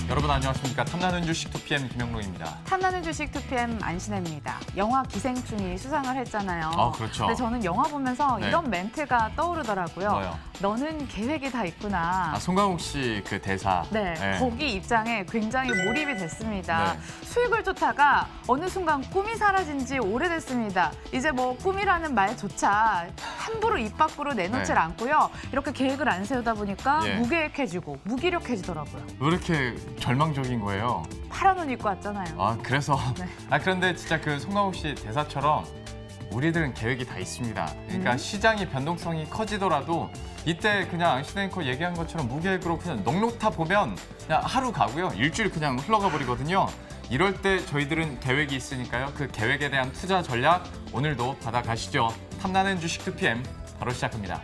여러분 안녕하십니까. 탐나는 주식 2PM 김영록입니다. 탐나는 주식 2PM 안신혜입니다. 영화 기생충이 수상을 했잖아요. 그렇죠. 근데 저는 영화 보면서 네. 이런 멘트가 떠오르더라고요. 뭐요? 너는 계획이 다 있구나. 송강욱 씨 그 대사. 네, 거기 입장에 굉장히 몰입이 됐습니다. 네. 수익을 쫓다가 어느 순간 꿈이 사라진 지 오래됐습니다. 이제 뭐 꿈이라는 말조차 함부로 입 밖으로 내놓질 네. 않고요. 이렇게 계획을 안 세우다 보니까 예. 무계획해지고 무기력해지더라고요. 왜 이렇게 절망적인 거예요? 파란 옷 입고 왔잖아요. 그래서 네. 그런데 진짜 그 송강욱 씨 대사처럼 우리들은 계획이 다 있습니다. 그러니까 시장이 변동성이 커지더라도 이때 그냥 안신 앵커 얘기한 것처럼 무계획으로 그냥 넉넉타 보면 그냥 하루 가고요. 일주일 그냥 흘러가 버리거든요. 이럴 때 저희들은 계획이 있으니까요. 그 계획에 대한 투자 전략 오늘도 받아가시죠. 탐나는 주식 2PM 바로 시작합니다.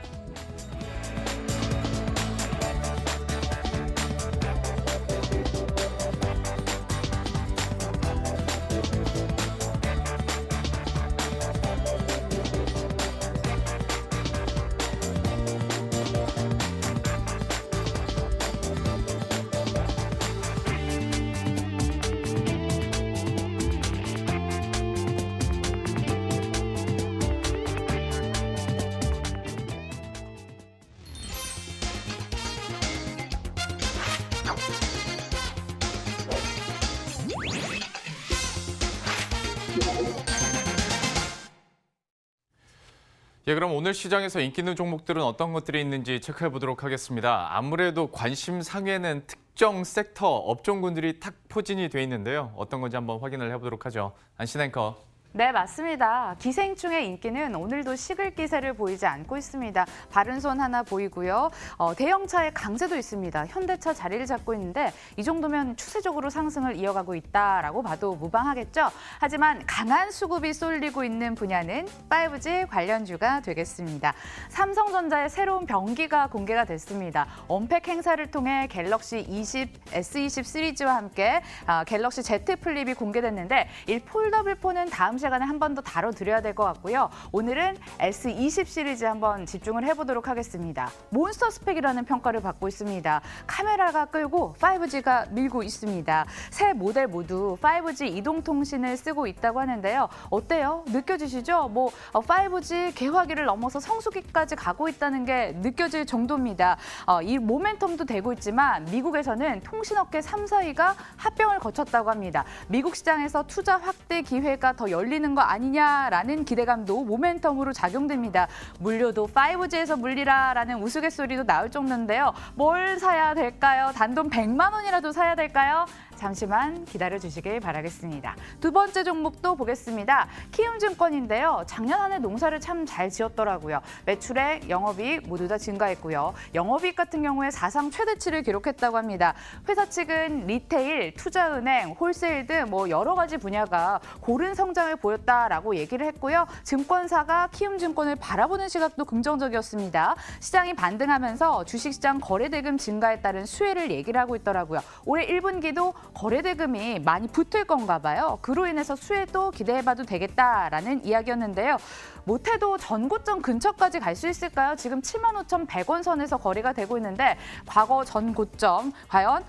예, 그럼 오늘 시장에서 인기 있는 종목들은 어떤 것들이 있는지 체크해 보도록 하겠습니다. 아무래도 관심 상에는 특정 섹터 업종군들이 탁 포진이 돼 있는데요. 어떤 건지 한번 확인을 해보도록 하죠. 안신 앵커. 네, 맞습니다. 기생충의 인기는 오늘도 식을 기세를 보이지 않고 있습니다. 바른손 하나 보이고요. 대형차의 강세도 있습니다. 현대차 자리를 잡고 있는데 이 정도면 추세적으로 상승을 이어가고 있다라고 봐도 무방하겠죠. 하지만 강한 수급이 쏠리고 있는 분야는 5G 관련주가 되겠습니다. 삼성전자의 새로운 병기가 공개가 됐습니다. 언팩 행사를 통해 갤럭시 20, S20 시리즈와 함께 갤럭시 Z 플립이 공개됐는데 이 폴더블4는 다음 시간에 한 번 더 다뤄드려야 될 것 같고요. 오늘은 S20 시리즈 한번 집중을 해보도록 하겠습니다. 몬스터 스펙이라는 평가를 받고 있습니다. 카메라가 끌고 5G가 밀고 있습니다. 새 모델 모두 5G 이동통신을 쓰고 있다고 하는데요. 어때요? 느껴지시죠? 5G 개화기를 넘어서 성수기까지 가고 있다는 게 느껴질 정도입니다. 이 모멘텀도 되고 있지만 미국에서는 통신업계 3사위가 합병을 거쳤다고 합니다. 미국 시장에서 투자 확대 기회가 더 열리는 거 아니냐라는 기대감도 모멘텀으로 작용됩니다. 물려도 5G에서 물리라라는 우스갯소리도 나올 정도인데요. 뭘 사야 될까요? 단돈 100만 원이라도 사야 될까요? 잠시만 기다려주시길 바라겠습니다. 두 번째 종목도 보겠습니다. 키움증권인데요. 작년 한 해 농사를 참 잘 지었더라고요. 매출액, 영업이익 모두 다 증가했고요. 영업이익 같은 경우에 사상 최대치를 기록했다고 합니다. 회사 측은 리테일, 투자은행, 홀세일 등 여러 가지 분야가 고른 성장을 보였다라고 얘기를 했고요. 증권사가 키움증권을 바라보는 시각도 긍정적이었습니다. 시장이 반등하면서 주식시장 거래대금 증가에 따른 수혜를 얘기를 하고 있더라고요. 올해 1분기도 거래대금이 많이 붙을 건가 봐요. 그로 인해서 수혜도 기대해봐도 되겠다라는 이야기였는데요. 못해도 전고점 근처까지 갈 수 있을까요? 지금 75,100원 선에서 거래가 되고 있는데 과거 전고점 과연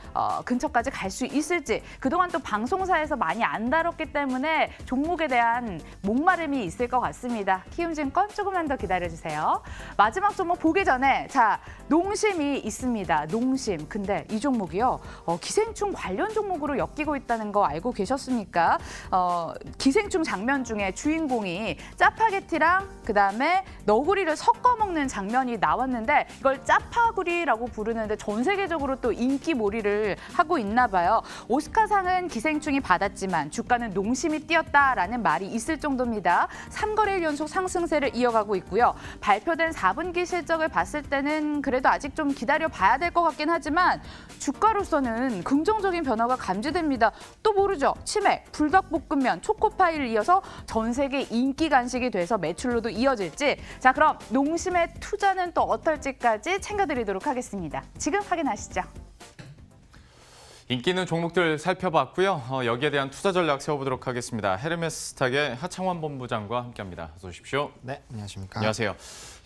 근처까지 갈 수 있을지 그동안 또 방송사에서 많이 안 다뤘기 때문에 종목에 대한 목마름이 있을 것 같습니다. 키움증권 조금만 더 기다려주세요. 마지막 종목 보기 전에 농심이 있습니다. 농심. 근데 이 종목이요. 기생충 관련 종목으로 엮이고 있다는 거 알고 계셨습니까? 기생충 장면 중에 주인공이 짜파게티랑 그다음에 너구리를 섞어 먹는 장면이 나왔는데 이걸 짜파구리라고 부르는데 전 세계적으로 또 인기몰이를 하고 있나 봐요. 오스카상은 기생충이 받았지만 주가는 농심이 뛰었다라는 말이 있을 정도입니다. 3거래일 연속 상승세를 이어가고 있고요. 발표된 4분기 실적을 봤을 때는 그래도 아직 좀 기다려봐야 될 것 같긴 하지만 주가로서는 긍정적인 변화가 감지됩니다. 또 모르죠. 치맥, 불닭볶음면, 초코파이를 이어서 전 세계 인기 간식이 돼서 매출로도 이어질지. 자, 그럼 농심의 투자는 또 어떨지까지 챙겨드리도록 하겠습니다. 지금 확인하시죠. 인기 있는 종목들 살펴봤고요. 여기에 대한 투자 전략 세워보도록 하겠습니다. 헤르메스탁의 하창원 본부장과 함께합니다. 어서 오십시오. 네, 안녕하십니까. 안녕하세요.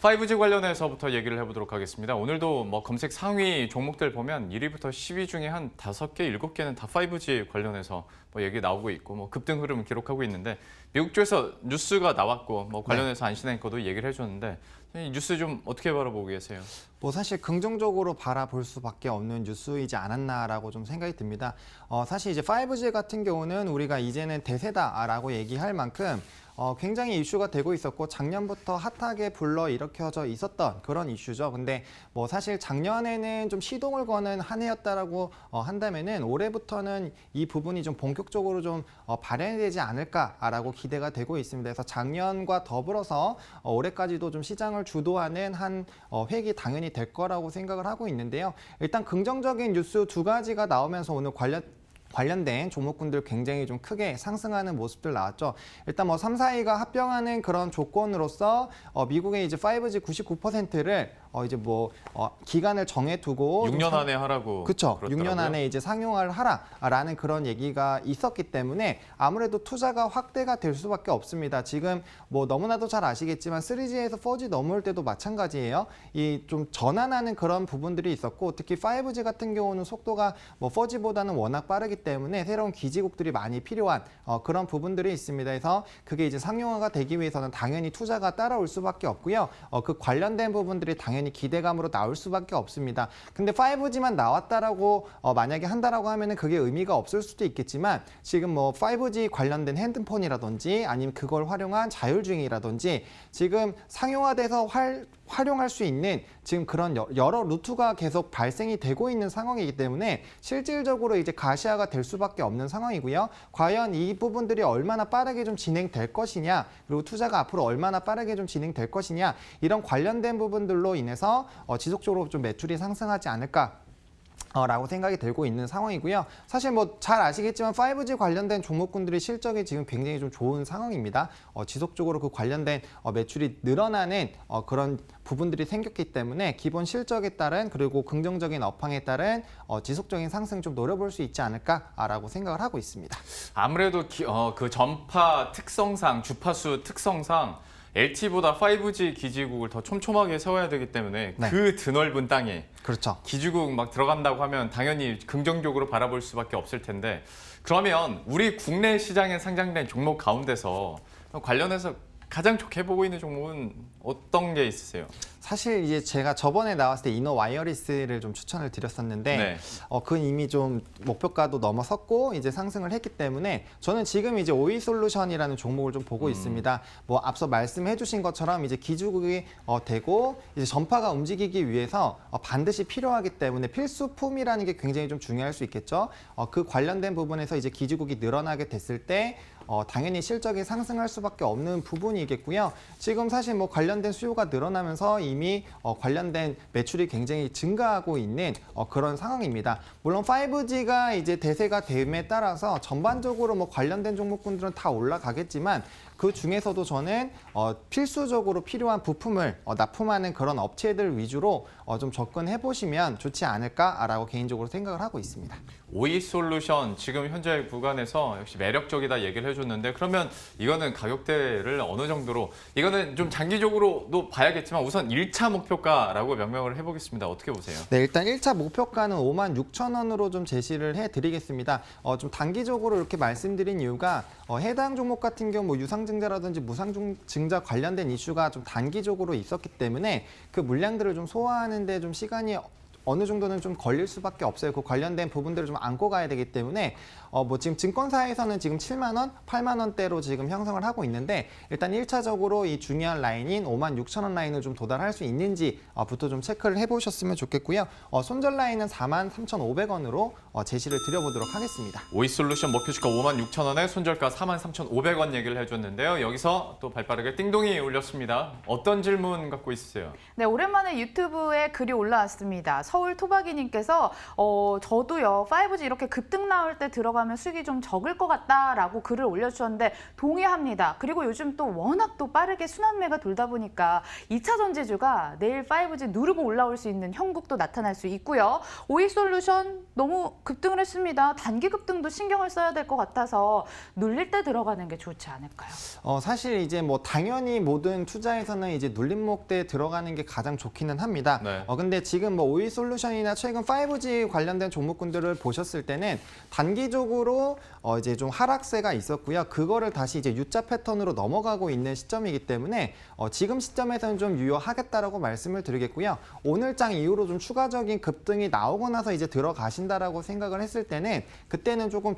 5G 관련해서부터 얘기를 해보도록 하겠습니다. 오늘도 뭐 검색 상위 종목들 보면 1위부터 10위 중에 한 5개, 7개는 다 5G 관련해서 뭐 얘기 나오고 있고 뭐 급등 흐름을 기록하고 있는데 미국 쪽에서 뉴스가 나왔고 뭐 관련해서 안신앵커도 얘기를 해줬는데 이 뉴스 좀 어떻게 바라보고 계세요? 뭐 사실 긍정적으로 바라볼 수밖에 없는 뉴스이지 않았나라고 좀 생각이 듭니다. 사실 이제 5G 같은 경우는 우리가 이제는 대세다라고 얘기할 만큼 굉장히 이슈가 되고 있었고 작년부터 핫하게 불러일으켜져 있었던 그런 이슈죠. 근데 뭐 사실 작년에는 좀 시동을 거는 한 해였다라고 한다면은 올해부터는 이 부분이 좀 본격적으로 좀 발현되지 않을까라고 기대가 되고 있습니다. 그래서 작년과 더불어서 올해까지도 좀 시장을 주도하는 한 획이 당연히 될 거라고 생각을 하고 있는데요. 일단 긍정적인 뉴스 2가지가 나오면서 오늘 관련된 종목군들 굉장히 좀 크게 상승하는 모습들 나왔죠. 일단 뭐 3, 4위가 합병하는 그런 조건으로서 미국의 이제 5G 99%를 이제 뭐 기간을 정해두고 6년 안에 하라고. 그렇죠. 그렇더라고요. 6년 안에 이제 상용화를 하라라는 그런 얘기가 있었기 때문에 아무래도 투자가 확대가 될 수밖에 없습니다. 지금 뭐 너무나도 잘 아시겠지만 3G에서 4G 넘어올 때도 마찬가지예요. 이 좀 전환하는 그런 부분들이 있었고 특히 5G 같은 경우는 속도가 뭐 4G보다는 워낙 빠르기 때문에 새로운 기지국들이 많이 필요한 그런 부분들이 있습니다. 그래서 그게 이제 상용화가 되기 위해서는 당연히 투자가 따라올 수밖에 없고요. 그 관련된 부분들이 당연히 기대감으로 나올 수밖에 없습니다. 근데 5G만 나왔다라고 만약에 한다라고 하면은 그게 의미가 없을 수도 있겠지만 지금 뭐 5G 관련된 핸드폰이라든지 아니면 그걸 활용한 자율주행이라든지 지금 상용화돼서 활용할 수 있는 지금 그런 여러 루트가 계속 발생이 되고 있는 상황이기 때문에 실질적으로 이제 가시화가 될 수밖에 없는 상황이고요. 과연 이 부분들이 얼마나 빠르게 좀 진행될 것이냐 그리고 투자가 앞으로 얼마나 빠르게 좀 진행될 것이냐 이런 관련된 부분들로 인해서 지속적으로 좀 매출이 상승하지 않을까 라고 생각이 들고 있는 상황이고요. 사실 뭐 잘 아시겠지만 5G 관련된 종목군들이 실적이 지금 굉장히 좀 좋은 상황입니다. 지속적으로 그 관련된 매출이 늘어나는 그런 부분들이 생겼기 때문에 기본 실적에 따른 그리고 긍정적인 업황에 따른 지속적인 상승 좀 노려볼 수 있지 않을까라고 생각을 하고 있습니다. 아무래도 그 전파 특성상, 주파수 특성상 LTE보다 5G 기지국을 더 촘촘하게 세워야 되기 때문에 네. 그 드넓은 땅에 그렇죠. 기지국 막 들어간다고 하면 당연히 긍정적으로 바라볼 수밖에 없을 텐데 그러면 우리 국내 시장에 상장된 종목 가운데서 관련해서 가장 좋게 보고 있는 종목은 어떤 게 있으세요? 사실 이제 제가 저번에 나왔을 때 이너 와이어리스를 좀 추천을 드렸었는데 네. 그건 이미 좀 목표가도 넘어섰고 이제 상승을 했기 때문에 저는 지금 이제 오이 솔루션이라는 종목을 좀 보고 있습니다. 뭐 앞서 말씀해 주신 것처럼 이제 기지국이 되고 이제 전파가 움직이기 위해서 반드시 필요하기 때문에 필수품이라는 게 굉장히 좀 중요할 수 있겠죠. 그 관련된 부분에서 이제 기지국이 늘어나게 됐을 때 당연히 실적이 상승할 수밖에 없는 부분이겠고요. 지금 사실 뭐 관련된 수요가 늘어나면서 이미 관련된 매출이 굉장히 증가하고 있는 그런 상황입니다. 물론 5G가 이제 대세가 됨에 따라서 전반적으로 뭐 관련된 종목군들은 다 올라가겠지만 그 중에서도 저는 필수적으로 필요한 부품을 납품하는 그런 업체들 위주로 좀 접근해 보시면 좋지 않을까라고 개인적으로 생각을 하고 있습니다. 오이 솔루션 지금 현재 구간에서 역시 매력적이다 얘기를 해줬는데 그러면 이거는 가격대를 어느 정도로 이거는 좀 장기적으로도 봐야겠지만 우선 1차 목표가라고 명명을 해보겠습니다. 어떻게 보세요? 네, 일단 1차 목표가는 56,000원으로 좀 제시를 해드리겠습니다. 좀 단기적으로 이렇게 말씀드린 이유가 해당 종목 같은 경우 뭐 유상증자라든지 무상증자 관련된 이슈가 좀 단기적으로 있었기 때문에 그 물량들을 좀 소화하는 데 좀 시간이 어느 정도는 좀 걸릴 수밖에 없어요. 그 관련된 부분들을 좀 안고 가야 되기 때문에 뭐 지금 증권사에서는 지금 7만 원, 8만 원대로 지금 형성을 하고 있는데 일단 1차적으로 이 중요한 라인인 56,000원 라인을 좀 도달할 수 있는지부터 좀 체크를 해보셨으면 좋겠고요. 손절 라인은 43,500원으로 제시를 드려보도록 하겠습니다. 오이 솔루션 목표주가 56,000원에 손절가 43,500원 얘기를 해줬는데요. 여기서 또 발빠르게 띵동이 울렸습니다. 어떤 질문 갖고 있으세요? 네, 오랜만에 유튜브에 글이 올라왔습니다. 서울 토박이님께서 저도요 5G 이렇게 급등 나올 때 들어가면 수익이 좀 적을 것 같다라고 글을 올려주셨는데 동의합니다. 그리고 요즘 또 워낙 또 빠르게 순환매가 돌다 보니까 2차 전지주가 내일 5G 누르고 올라올 수 있는 형국도 나타날 수 있고요. 오이솔루션 너무 급등을 했습니다. 단기 급등도 신경을 써야 될 것 같아서 눌릴 때 들어가는 게 좋지 않을까요? 사실 이제 뭐 당연히 모든 투자에서는 이제 눌림목대에 들어가는 게 가장 좋기는 합니다. 네. 근데 지금 뭐 오이솔루션이나 최근 5G 관련된 종목군들을 보셨을 때는 단기적으로 이제 좀 하락세가 있었고요. 그거를 다시 이제 U자 패턴으로 넘어가고 있는 시점이기 때문에 지금 시점에서는 좀 유효하겠다라고 말씀을 드리겠고요. 오늘장 이후로 좀 추가적인 급등이 나오고 나서 이제 들어가신다라고 생각을 했을 때는 그때는 조금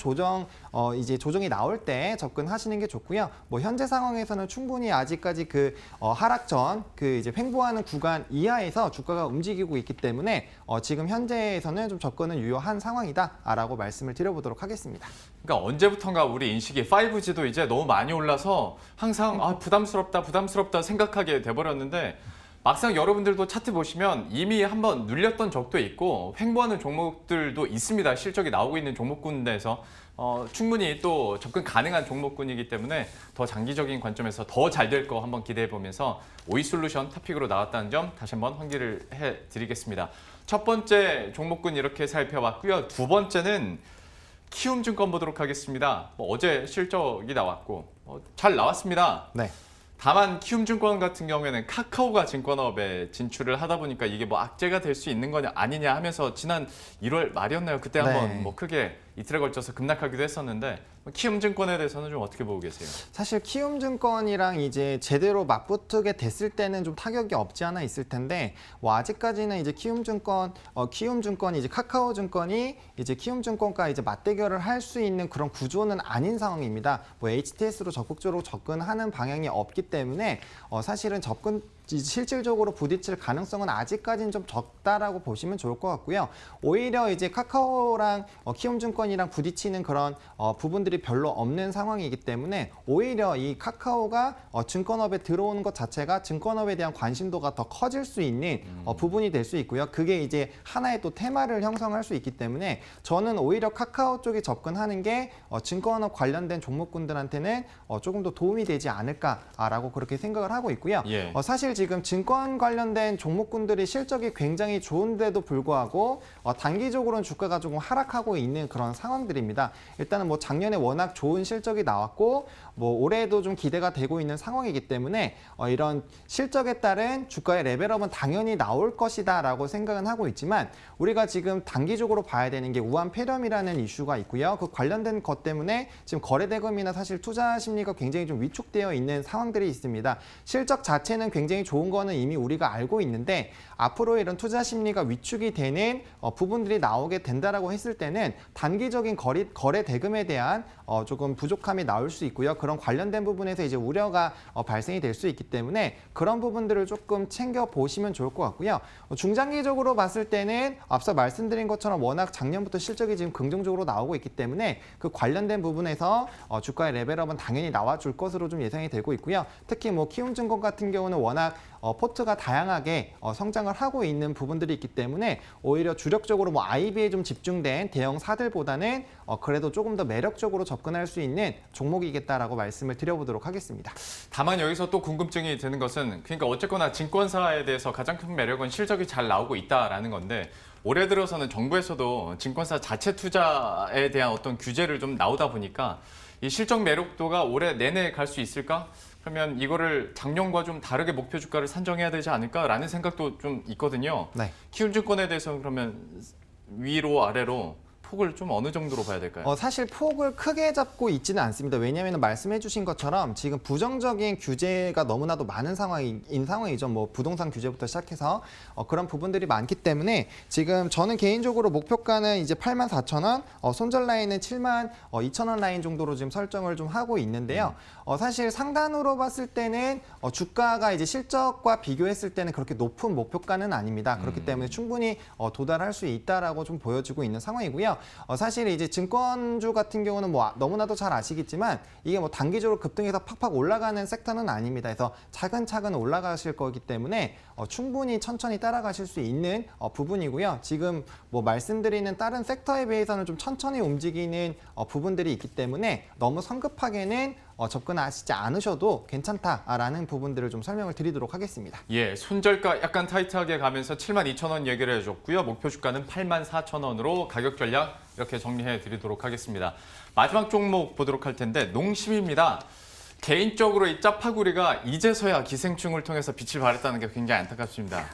이제 조정이 나올 때 접근하시는 게 좋고요. 뭐 현재 상황에서는 충분히 아직까지 그 하락 전 그 이제 횡보하는 구간 이하에서 주가가 움직이고 있기 때문에 지금 현재에서는 좀 접근은 유효한 상황이다라고 말씀을 드려보도록 하겠습니다. 그러니까 언제부턴가 우리 인식이 5G도 이제 너무 많이 올라서 항상 부담스럽다 생각하게 돼버렸는데 막상 여러분들도 차트 보시면 이미 한번 눌렸던 적도 있고 횡보하는 종목들도 있습니다. 실적이 나오고 있는 종목군에서 충분히 또 접근 가능한 종목군이기 때문에 더 장기적인 관점에서 더 잘 될 거 한번 기대해 보면서 오이솔루션 토픽으로 나왔다는 점 다시 한번 환기를 해드리겠습니다. 첫 번째 종목군 이렇게 살펴봤고요. 두 번째는 키움증권 보도록 하겠습니다. 어제 실적이 나왔고 잘 나왔습니다. 네. 다만 키움증권 같은 경우에는 카카오가 증권업에 진출을 하다 보니까 이게 뭐 악재가 될 수 있는 거냐 아니냐 하면서 지난 1월 말이었나요? 그때 한번 뭐 크게 이틀에 걸쳐서 급락하기도 했었는데 키움증권에 대해서는 좀 어떻게 보고 계세요? 사실 키움증권이랑 이제 제대로 맞붙게 됐을 때는 좀 타격이 없지 않아 있을 텐데 뭐 아직까지는 이제 키움증권이 이제 카카오증권이 이제 키움증권과 이제 맞대결을 할 수 있는 그런 구조는 아닌 상황입니다. 뭐 HTS로 적극적으로 접근하는 방향이 없기 때문에 사실은 실질적으로 부딪힐 가능성은 아직까지는 좀 적다라고 보시면 좋을 것 같고요. 오히려 이제 카카오랑 키움증권이랑 부딪히는 그런 부분들이 별로 없는 상황이기 때문에 오히려 이 카카오가 증권업에 들어오는 것 자체가 증권업에 대한 관심도가 더 커질 수 있는 부분이 될 수 있고요. 그게 이제 하나의 또 테마를 형성할 수 있기 때문에 저는 오히려 카카오 쪽에 접근하는 게 증권업 관련된 종목군들한테는 조금 더 도움이 되지 않을까라고 그렇게 생각을 하고 있고요. 예. 사실 지금 증권 관련된 종목군들이 실적이 굉장히 좋은데도 불구하고 단기적으로는 주가가 조금 하락하고 있는 그런 상황들입니다. 일단은 뭐 작년에 워낙 좋은 실적이 나왔고 뭐 올해도 좀 기대가 되고 있는 상황이기 때문에 이런 실적에 따른 주가의 레벨업은 당연히 나올 것이다라고 생각은 하고 있지만 우리가 지금 단기적으로 봐야 되는 게 우한 폐렴이라는 이슈가 있고요. 그 관련된 것 때문에 지금 거래대금이나 사실 투자 심리가 굉장히 좀 위축되어 있는 상황들이 있습니다. 실적 자체는 굉장히 좋은 거는 이미 우리가 알고 있는데 앞으로 이런 투자 심리가 위축이 되는 부분들이 나오게 된다라고 했을 때는 단기적인 거래 대금에 대한 조금 부족함이 나올 수 있고요. 그런 관련된 부분에서 이제 우려가 발생이 될 수 있기 때문에 그런 부분들을 조금 챙겨 보시면 좋을 것 같고요. 중장기적으로 봤을 때는 앞서 말씀드린 것처럼 워낙 작년부터 실적이 지금 긍정적으로 나오고 있기 때문에 그 관련된 부분에서 주가의 레벨업은 당연히 나와줄 것으로 좀 예상이 되고 있고요. 특히 뭐 키움증권 같은 경우는 워낙 포트가 다양하게 성장을 하고 있는 부분들이 있기 때문에 오히려 주력적으로 뭐 IB에 좀 집중된 대형사들보다는 그래도 조금 더 매력적으로 접근할 수 있는 종목이겠다라고 말씀을 드려보도록 하겠습니다. 다만 여기서 또 궁금증이 드는 것은 그러니까 어쨌거나 증권사에 대해서 가장 큰 매력은 실적이 잘 나오고 있다라는 건데 올해 들어서는 정부에서도 증권사 자체 투자에 대한 어떤 규제를 좀 나오다 보니까 이 실적 매력도가 올해 내내 갈 수 있을까? 그러면 이거를 작년과 좀 다르게 목표 주가를 산정해야 되지 않을까라는 생각도 좀 있거든요. 네. 키움증권에 대해서 그러면 위로 아래로 폭을 좀 어느 정도로 봐야 될까요? 사실 폭을 크게 잡고 있지는 않습니다. 왜냐하면 말씀해 주신 것처럼 지금 부정적인 규제가 너무나도 많은 상황이죠. 뭐 부동산 규제부터 시작해서 그런 부분들이 많기 때문에 지금 저는 개인적으로 목표가는 이제 84,000원, 손절 라인은 72,000원 라인 정도로 지금 설정을 좀 하고 있는데요. 사실 상단으로 봤을 때는 주가가 이제 실적과 비교했을 때는 그렇게 높은 목표가는 아닙니다. 그렇기 때문에 충분히 도달할 수 있다라고 좀 보여지고 있는 상황이고요. 사실 이제 증권주 같은 경우는 뭐 너무나도 잘 아시겠지만 이게 뭐 단기적으로 급등해서 팍팍 올라가는 섹터는 아닙니다. 그래서 차근차근 올라가실 거기 때문에 충분히 천천히 따라가실 수 있는 부분이고요. 지금 뭐 말씀드리는 다른 섹터에 비해서는 좀 천천히 움직이는 부분들이 있기 때문에 너무 성급하게는 접근하시지 않으셔도 괜찮다라는 부분들을 좀 설명을 드리도록 하겠습니다. 예, 손절가 약간 타이트하게 가면서 72,000원 얘기를 해줬고요. 목표 주가는 84,000원으로 가격 전략 이렇게 정리해 드리도록 하겠습니다. 마지막 종목 보도록 할 텐데 농심입니다. 개인적으로 이 짜파구리가 이제서야 기생충을 통해서 빛을 발했다는 게 굉장히 안타깝습니다.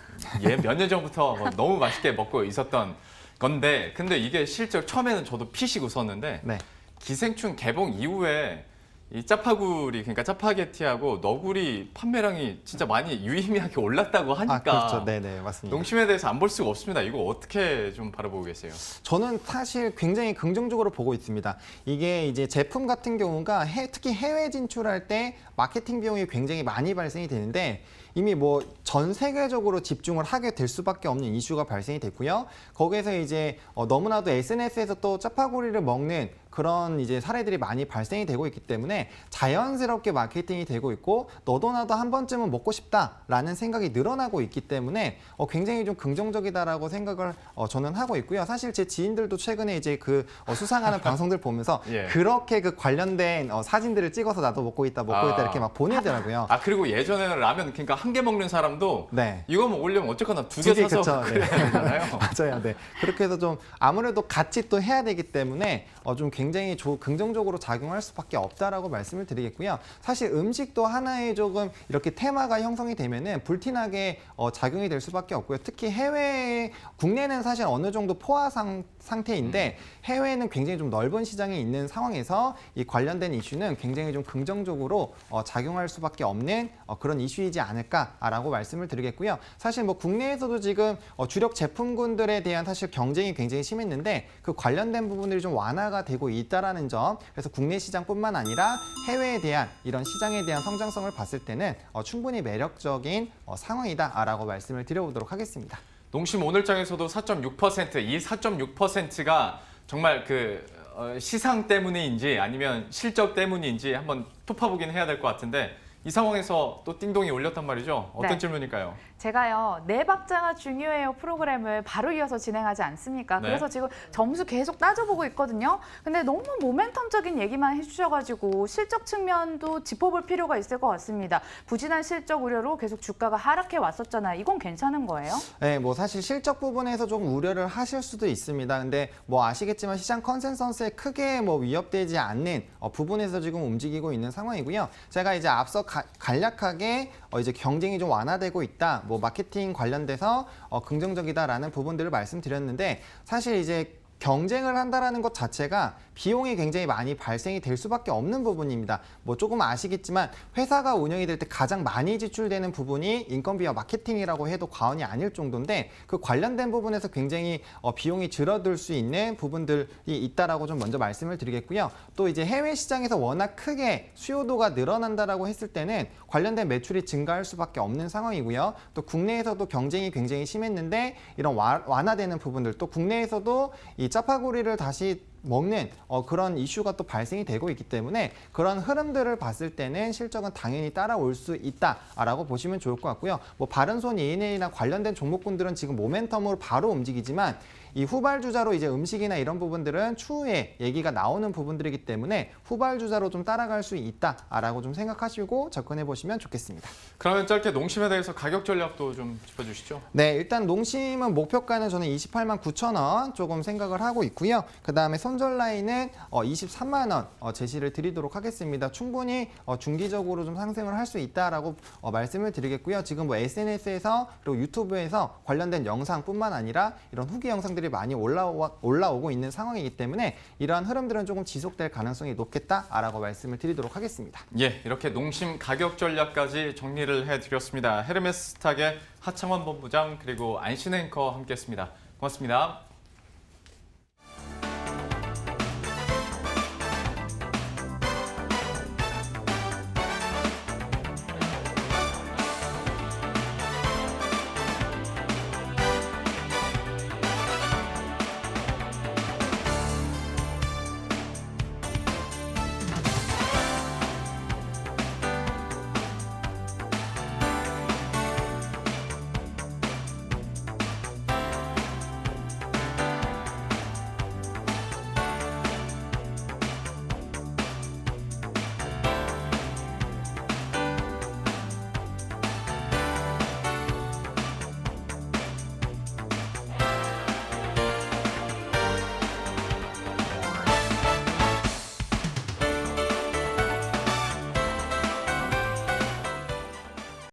예, 몇 년 전부터 너무 맛있게 먹고 있었던 건데 근데 이게 실제 처음에는 저도 피식 웃었는데 네. 기생충 개봉 이후에 이 짜파구리 그러니까 짜파게티하고 너구리 판매량이 진짜 많이 유의미하게 올랐다고 하니까 그렇죠. 네네, 맞습니다. 농심에 대해서 안 볼 수가 없습니다. 이거 어떻게 좀 바라보고 계세요? 저는 사실 굉장히 긍정적으로 보고 있습니다. 이게 이제 제품 같은 경우가 특히 해외 진출할 때 마케팅 비용이 굉장히 많이 발생이 되는데 이미 뭐 전 세계적으로 집중을 하게 될 수밖에 없는 이슈가 발생이 됐고요. 거기에서 이제 너무나도 SNS에서 또 짜파구리를 먹는 그런 이제 사례들이 많이 발생이 되고 있기 때문에 자연스럽게 마케팅이 되고 있고 너도 나도 한 번쯤은 먹고 싶다라는 생각이 늘어나고 있기 때문에 굉장히 좀 긍정적이다라고 생각을 저는 하고 있고요. 사실 제 지인들도 최근에 이제 그 수상하는 방송들 보면서 예. 그렇게 그 관련된 사진들을 찍어서 나도 먹고 있다 이렇게 막 보내더라고요. 그리고 예전에는 라면 그러니까 한 개 먹는 사람도 네. 이거만 올리면 어쨌거나 두 개 사서 그쵸. 그래야 되잖아요. 맞아요. 네. 그렇게 해서 좀 아무래도 같이 또 해야 되기 때문에 좀 굉장히 긍정적으로 작용할 수밖에 없다라고 말씀을 드리겠고요. 사실 음식도 하나의 조금 이렇게 테마가 형성이 되면은 불티나게 작용이 될 수밖에 없고요. 특히 국내는 사실 어느 정도 포화 상태인데 해외는 굉장히 좀 넓은 시장이 있는 상황에서 이 관련된 이슈는 굉장히 좀 긍정적으로 작용할 수밖에 없는 그런 이슈이지 않을까라고 말씀을 드리겠고요. 사실 뭐 국내에서도 지금 주력 제품군들에 대한 사실 경쟁이 굉장히 심했는데 그 관련된 부분들이 좀 완화가 되고 있다라는 점. 그래서 국내 시장뿐만 아니라 해외에 대한 이런 시장에 대한 성장성을 봤을 때는 충분히 매력적인 상황이다라고 말씀을 드려보도록 하겠습니다. 농심 오늘장에서도 4.6%, 이 4.6%가 정말 시상 때문인지 아니면 실적 때문인지 한번 톱파보긴 해야 될 것 같은데 이 상황에서 또 띵동이 올렸단 말이죠. 어떤 네. 질문일까요? 제가요, 네 박자가 중요해요 프로그램을 바로 이어서 진행하지 않습니까? 네. 그래서 지금 점수 계속 따져보고 있거든요. 근데 너무 모멘텀적인 얘기만 해주셔가지고 실적 측면도 짚어볼 필요가 있을 것 같습니다. 부진한 실적 우려로 계속 주가가 하락해 왔었잖아요. 이건 괜찮은 거예요? 네, 뭐 사실 실적 부분에서 조금 우려를 하실 수도 있습니다. 근데 뭐 아시겠지만 시장 컨센서스에 크게 뭐 위협되지 않는 부분에서 지금 움직이고 있는 상황이고요. 제가 이제 앞서 간략하게 이제 경쟁이 좀 완화되고 있다. 뭐 마케팅 관련돼서 긍정적이다라는 부분들을 말씀드렸는데 사실 이제 경쟁을 한다라는 것 자체가 비용이 굉장히 많이 발생이 될 수밖에 없는 부분입니다. 뭐 조금 아시겠지만 회사가 운영이 될 때 가장 많이 지출되는 부분이 인건비와 마케팅이라고 해도 과언이 아닐 정도인데 그 관련된 부분에서 굉장히 비용이 줄어들 수 있는 부분들이 있다라고 좀 먼저 말씀을 드리겠고요. 또 이제 해외 시장에서 워낙 크게 수요도가 늘어난다라고 했을 때는 관련된 매출이 증가할 수밖에 없는 상황이고요. 또 국내에서도 경쟁이 굉장히 심했는데 이런 완화되는 부분들 또 국내에서도 이 짜파구리를 다시 먹는 그런 이슈가 또 발생이 되고 있기 때문에 그런 흐름들을 봤을 때는 실적은 당연히 따라올 수 있다라고 보시면 좋을 것 같고요. 뭐 바른손 ENA나 관련된 종목군들은 지금 모멘텀으로 바로 움직이지만 이 후발주자로 이제 음식이나 이런 부분들은 추후에 얘기가 나오는 부분들이기 때문에 후발주자로 좀 따라갈 수 있다라고 좀 생각하시고 접근해 보시면 좋겠습니다. 그러면 짧게 농심에 대해서 가격 전략도 좀 짚어주시죠. 네, 일단 농심은 목표가는 저는 28만 9천 원 조금 생각을 하고 있고요. 그다음에 손절 라인은 23만 원 제시를 드리도록 하겠습니다. 충분히 중기적으로 좀 상승을 할 수 있다라고 말씀을 드리겠고요. 지금 뭐 SNS에서 그리고 유튜브에서 관련된 영상뿐만 아니라 이런 후기 영상들이 많이 올라오고 있는 상황이기 때문에 이러한 흐름들은 조금 지속될 가능성이 높겠다라고 말씀을 드리도록 하겠습니다. 예, 이렇게 농심 가격 전략까지 정리를 해드렸습니다. 헤르메스탁의 하창원 본부장 그리고 안신 앵커 함께했습니다. 고맙습니다.